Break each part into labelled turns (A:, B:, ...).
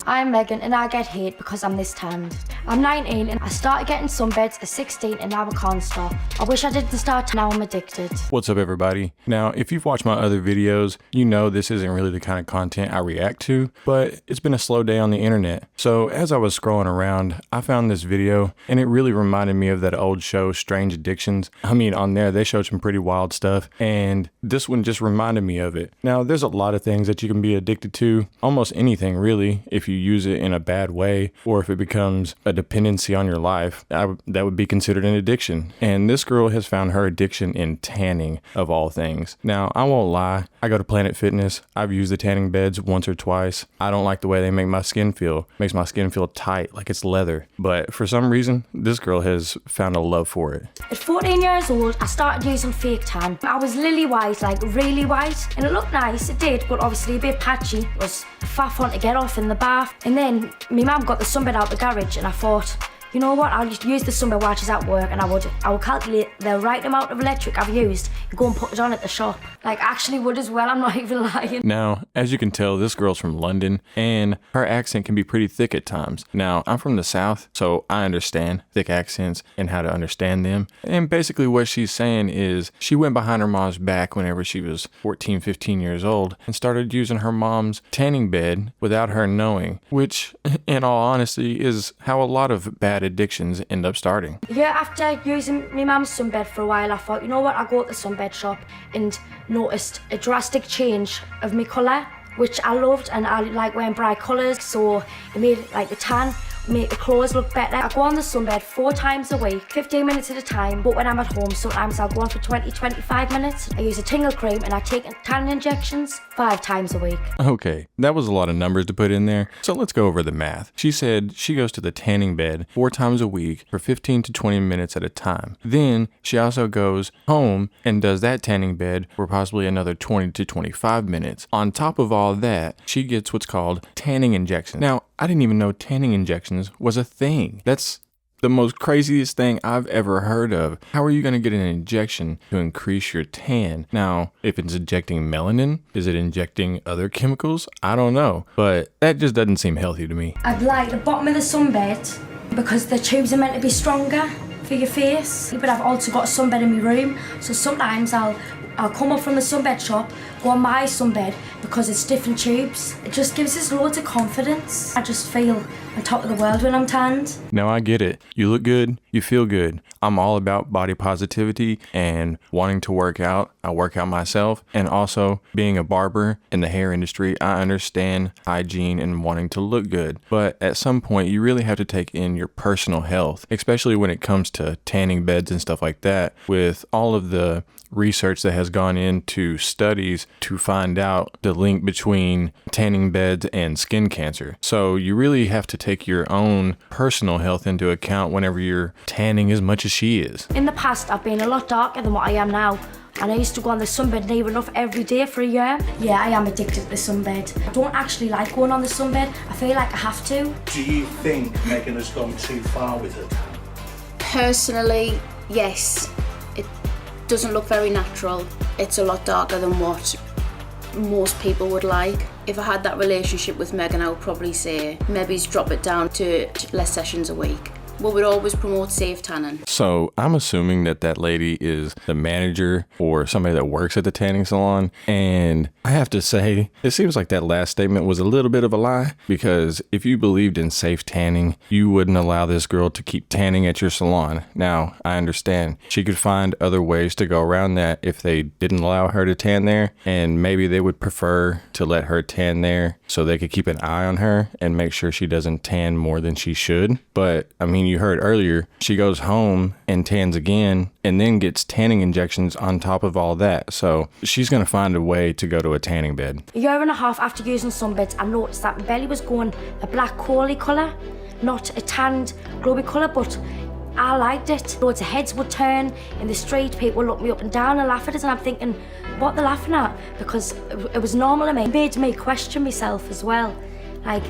A: I'm Megan and I get hate because I'm this tanned. I'm 19 and I started getting sunbeds at 16 and now I can't stop. I wish I didn't start, now I'm addicted.
B: What's up everybody? Now, if you've watched my other videos, you know this isn't really the kind of content I react to, but it's been a slow day on the internet. So as I was scrolling around, I found this video and it really reminded me of that old show, Strange Addictions. I mean, on there, they showed some pretty wild stuff and this one just reminded me of it. Now, there's a lot of things that you can be addicted to, almost anything really, if you use it in a bad way or if it becomes a dependency on your life, that would be considered an addiction. And this girl has found her addiction in tanning, of all things. Now, I won't lie, I go to Planet Fitness. I've used the tanning beds once or twice. I don't like the way they make my skin feel. Makes my skin feel tight, like it's leather. But for some reason, this girl has found a love for it.
A: At 14 years old, I started using fake tan. I was lily white, like really white, and it looked nice, it did, but obviously a bit patchy. It was a faff one to get off in the bath. And then my mum got the sunbed out the garage and I thought, you know what, I'll just use the sunbed while she's at work and I would calculate the right amount of electric I've used and go and put it on at the shop. Like, actually would as well, I'm not even lying.
B: Now, as you can tell, this girl's from London and her accent can be pretty thick at times. Now, I'm from the South, so I understand thick accents and how to understand them. And basically what she's saying is she went behind her mom's back whenever she was 14, 15 years old and started using her mom's tanning bed without her knowing, which, in all honesty, is how a lot of bad addictions end up starting.
A: Yeah, after using my mum's sunbed for a while, I thought, you know what, I'll go to the sunbed shop and noticed a drastic change of my colour, which I loved, and I like wearing bright colours, so it made like the tan, make the clothes look better. I go on the sunbed 4 times a week, 15 minutes at a time, but when I'm at home, sometimes I'll go on for 20-25 minutes. I use a tingle cream and I take tanning injections 5 times a week.
B: Okay, that was a lot of numbers to put in there, so let's go over the math. She said she goes to the tanning bed 4 times a week for 15 to 20 minutes at a time. Then she also goes home and does that tanning bed for possibly another 20 to 25 minutes. On top of all that, she gets what's called tanning injections. Now, I didn't even know tanning injections was a thing. That's the most craziest thing I've ever heard of. How are you going to get an injection to increase your tan? Now, if it's injecting melanin, is it injecting other chemicals? I don't know, but that just doesn't seem healthy to me.
A: I'd like the bottom of the sunbed because the tubes are meant to be stronger for your face, but I've also got a sunbed in my room, so sometimes I'll come up from the sunbed shop, go on my sunbed because it's different tubes. It just gives us loads of confidence. I just feel on top of the world when I'm tanned.
B: Now I get it. You look good, you feel good. I'm all about body positivity and wanting to work out. I work out myself, and also being a barber in the hair industry, I understand hygiene and wanting to look good. But at some point, you really have to take in your personal health, especially when it comes to tanning beds and stuff like that, with all of the research that has gone into studies to find out the link between tanning beds and skin cancer. So you really have to take your own personal health into account whenever you're tanning as much as she is.
A: In the past, I've been a lot darker than what I am now. And I used to go on the sunbed near enough every day for a year. Yeah, I am addicted to the sunbed. I don't actually like going on the sunbed. I feel like I have to.
C: Do you think Megan has gone too far with her tan?
D: Personally, yes. It doesn't look very natural. It's a lot darker than what most people would like. If I had that relationship with Megan, I would probably say maybe drop it down to less sessions a week. We would always promote safe tanning.
B: So I'm assuming that that lady is the manager or somebody that works at the tanning salon. And I have to say, it seems like that last statement was a little bit of a lie, because if you believed in safe tanning, you wouldn't allow this girl to keep tanning at your salon. Now, I understand she could find other ways to go around that if they didn't allow her to tan there, and maybe they would prefer to let her tan there so they could keep an eye on her and make sure she doesn't tan more than she should. But I mean, you heard earlier, she goes home and tans again and then gets tanning injections on top of all that. So she's going to find a way to go to a tanning bed.
A: A year and a half after using sunbeds, I noticed that my belly was going a black coaly colour, not a tanned glowy colour, but I liked it. Loads of heads would turn in the street, people would look me up and down and laugh at us, and I'm thinking, what they're laughing at? Because it was normal to me. It made me question myself as well. Like,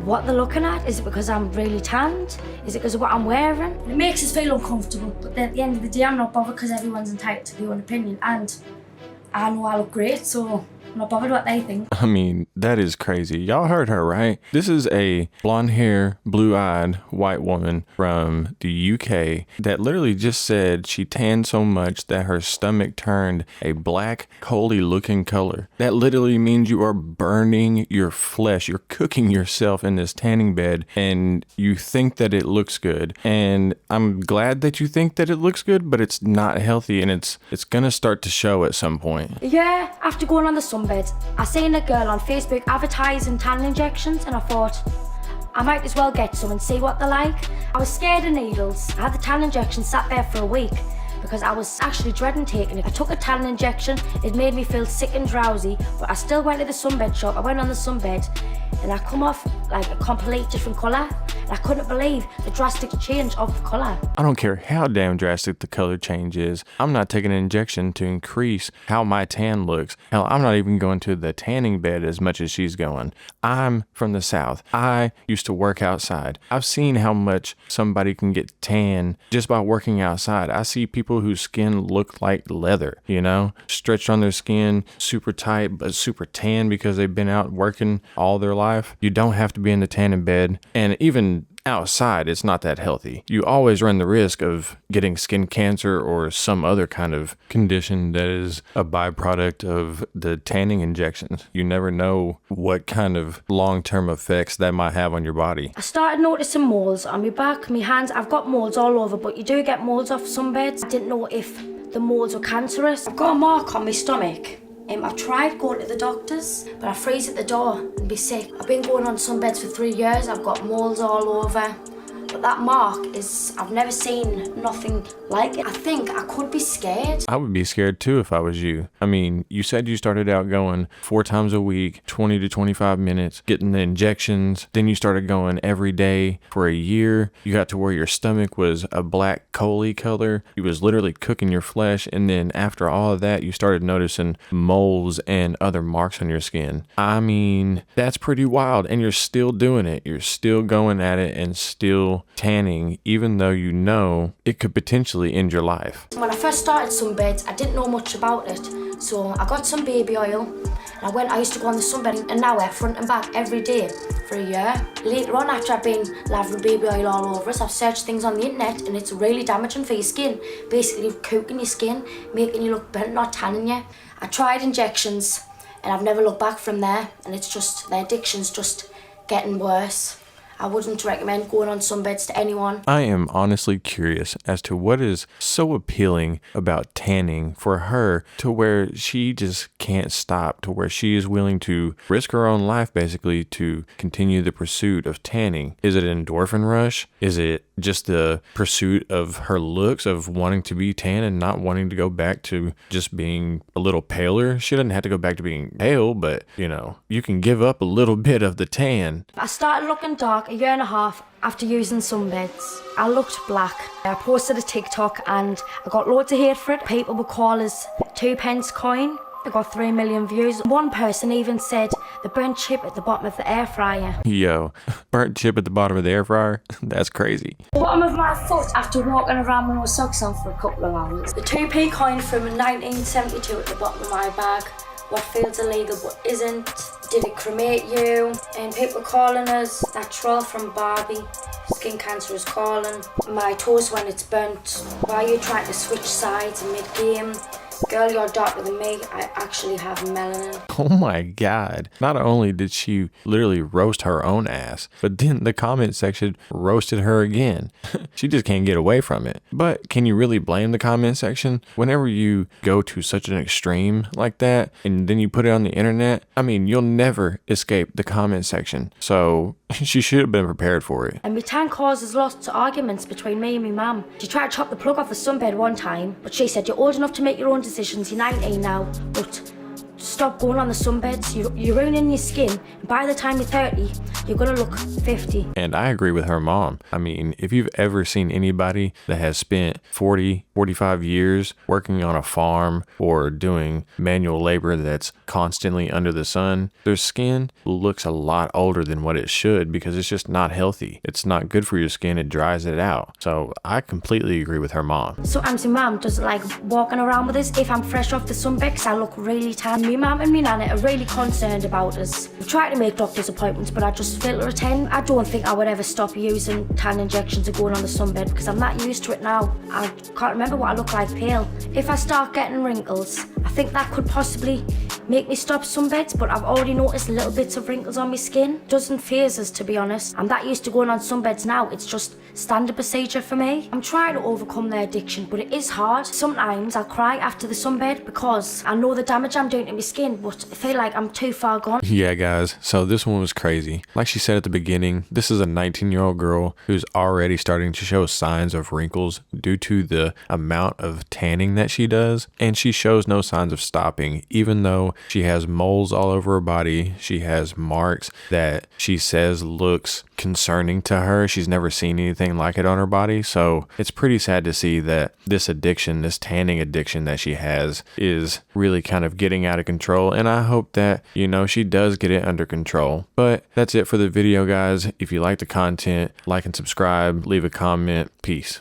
A: what they're looking at? Is it because I'm really tanned? Is it because of what I'm wearing? It makes us feel uncomfortable, but then at the end of the day, I'm not bothered because everyone's entitled to their own opinion, and I know I look great, so I'm not bothered what they think.
B: I mean, that is crazy. Y'all heard her, right? This is a blonde hair, blue-eyed white woman from the UK that literally just said she tanned so much that her stomach turned a black, coaly looking color. That literally means you are burning your flesh. You're cooking yourself in this tanning bed and you think that it looks good. And I'm glad that you think that it looks good, but it's not healthy and it's gonna start to show at some point.
A: Yeah, after going on the sunbed, I seen a girl on Facebook advertising tan injections and I thought, I might as well get some and see what they're like. I was scared of needles. I had the tan injection sat there for a week because I was actually dreading taking it. I took a tan injection, it made me feel sick and drowsy, but I still went to the sunbed shop. I went on the sunbed and I come off like a complete different colour. I couldn't believe the drastic change of colour.
B: I don't care how damn drastic the color change is. I'm not taking an injection to increase how my tan looks. Hell, I'm not even going to the tanning bed as much as she's going. I'm from the South. I used to work outside. I've seen how much somebody can get tan just by working outside. I see people whose skin look like leather, you know, stretched on their skin, super tight, but super tan because they've been out working all their life. You don't have to be in the tanning bed. And even outside, it's not that healthy. You always run the risk of getting skin cancer or some other kind of condition that is a byproduct of the tanning injections. You never know what kind of long-term effects that might have on your body.
A: I started noticing moles on my back, my hands. I've got moles all over, but you do get moles off sunbeds. I didn't know if the moles were cancerous. I've got a mark on my stomach. I've tried going to the doctors, but I freeze at the door and be sick. I've been going on sunbeds for 3 years. I've got moles all over. But that mark is, I've never seen nothing like it. I think I could be scared.
B: I would be scared too if I was you. I mean, you said you started out going 4 times a week, 20 to 25 minutes, getting the injections. Then you started going every day for a year. You got to where your stomach was a black coaly color. You was literally cooking your flesh. And then after all of that, you started noticing moles and other marks on your skin. I mean, that's pretty wild. And you're still doing it. You're still going at it and still tanning, even though you know it could potentially end your life.
A: When I first started sunbeds, I didn't know much about it. So I got some baby oil and I used to go on the sunbed an hour front and back every day for a year. Later on, after I've been lathering baby oil all over us, I've searched things on the internet and it's really damaging for your skin. Basically cooking your skin, making you look burnt, not tanning you. I tried injections and I've never looked back from there, and it's just, the addiction's just getting worse. I wouldn't recommend going on sunbeds to anyone.
B: I am honestly curious as to what is so appealing about tanning for her to where she just can't stop, to where she is willing to risk her own life basically to continue the pursuit of tanning. Is it an endorphin rush? Is it just the pursuit of her looks, of wanting to be tan and not wanting to go back to just being a little paler? She doesn't have to go back to being pale, but you know, you can give up a little bit of the tan.
A: I started looking dark a year and a half after using sunbeds. I looked black. I posted a TikTok and I got loads of hate for it. People would call us 2p coin. I got 3 million views. One person even said the burnt chip at the bottom of the air fryer.
B: Yo, burnt chip at the bottom of the air fryer? That's crazy.
A: Bottom of my foot after walking around with no socks on for a couple of hours. The 2p coin from 1972 at the bottom of my bag. What feels illegal but isn't. Did it cremate you? And people calling us that troll from Barbie. Skin cancer is calling. My toes when it's burnt. Why are you trying to switch sides mid-game? Girl, you're darker than me. I actually have melanin.
B: Oh my God. Not only did she literally roast her own ass, but then the comment section roasted her again. She just can't get away from it. But can you really blame the comment section? Whenever you go to such an extreme like that, and then you put it on the internet, I mean, you'll never escape the comment section. So she should have been prepared for it.
A: And my tan causes lots of arguments between me and my mum. She tried to chop the plug off the sunbed one time, but she said, you're old enough to make your own decisions, you're 19 now, but stop going on the sunbeds. You're ruining your skin, and by the time you're 30, you're gonna look 50.
B: And I agree with her mom. I mean, if you've ever seen anybody that has spent 40, 45 years working on a farm or doing manual labor that's constantly under the sun, their skin looks a lot older than what it should because it's just not healthy. It's not good for your skin. It dries it out. So I completely agree with her mom.
A: Sometimes my mum doesn't like walking around with us if I'm fresh off the sunbed because I look really tan. My mum and my nana are really concerned about us. We try to make doctor's appointments, but I just fail to attend. I don't think I would ever stop using tan injections and going on the sunbed because I'm not used to it now. I can't remember what I look like pale. If I start getting wrinkles, I think that could possibly make me stop sunbeds, but I've already noticed little bits of wrinkles on my skin. Doesn't faze us, to be honest. I'm that used to going on sunbeds now, it's just standard procedure for me. I'm trying to overcome the addiction, but it is hard. Sometimes I'll cry after the sunbed because I know the damage I'm doing to my skin, but I feel like I'm too far gone.
B: Yeah, guys, so this one was crazy. Like she said at the beginning, this is a 19-year-old girl who's already starting to show signs of wrinkles due to the amount of tanning that she does, and she shows no signs of stopping, even though she has moles all over her body. She has marks that she says looks concerning to her. She's never seen anything like it on her body. So it's pretty sad to see that this addiction, this tanning addiction that she has, is really kind of getting out of control. And I hope that, you know, she does get it under control. But that's it for the video, guys. If you like the content, like and subscribe, leave a comment. Peace.